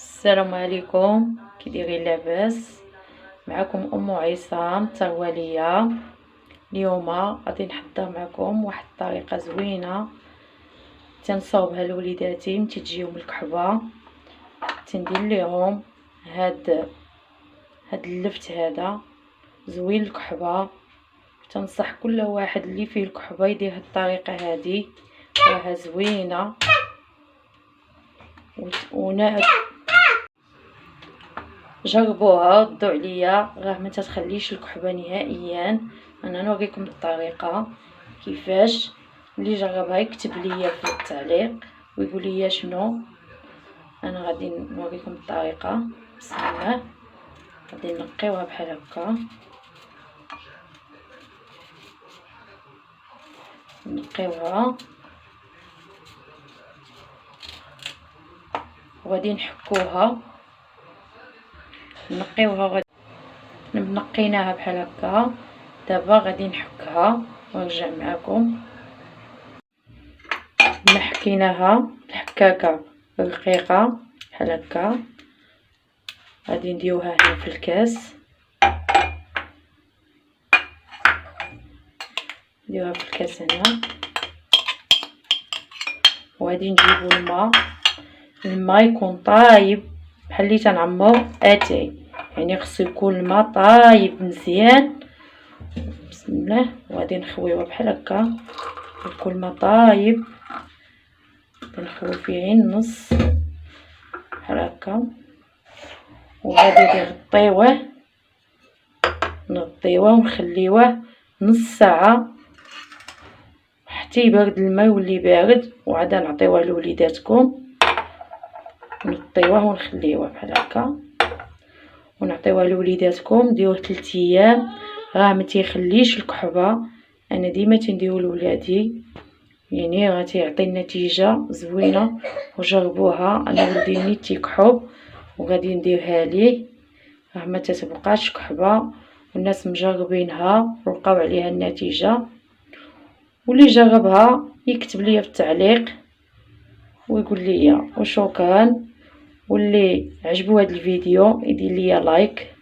السلام عليكم، كي دايرين؟ لاباس؟ معكم ام عصام التغواليه. اليوم غادي نحضر معكم واحد الطريقه زوينه تنصاوبها لوليداتي ملي تجيهم الكحبه. تندير ليهم هاد اللفت هذا زوين الكحبه. تنصح كل واحد اللي فيه الكحبه يدير هاد الطريقه هذه، راها زوينه جربوها ردوا عليا، راه ما تتخليش الكحبه نهائيا. انا نوريكم الطريقه كيفاش. اللي جربها يكتب لي في التعليق ويقول لي شنو. انا غادي نوريكم الطريقه. بسم الله. غادي نقيوها بحال هكا، نقيوها وغادي نحكوها. نقيوها، نقيناها بحال هكا. دابا غادي نحكها ونرجع معكم. حكيناها الحكاكه رقيقه بحال هكا. غادي نديوها هنا في الكاس، نديوها في الكاس هنا. وغادي نجيبو الماء يكون طايب بحال اللي تنعمر اتاي، يعني خصو يكون الماء طايب مزيان. بسم الله. وغادي نخويوها بحال هكا، يكون الماء طايب. نخوي فيه غير النص بحال هكا. وغادي نغطيوه ونخليوه نص ساعه حتى يبرد الماء يولي بارد. وعاد نعطيوه لوليداتكم، نغطيوه ونخليوه بحال هكا ونعطيوها لوليداتكم. ديوه 3 ايام، راه ما تيخليش الكحبه. انا ديما تنديرو لولادي، يعني راه تيعطي النتيجه زوينه. وجربوها. انا ولدي نيت تيكحب وغادي نديرها ليه، راه ما تتبقاش كحبه. والناس مجربينها ولقاو عليها النتيجه. واللي جربها يكتب لي في التعليق ويقول لي. وشكرا. واللي عجبو هذا الفيديو يدير لي لايك.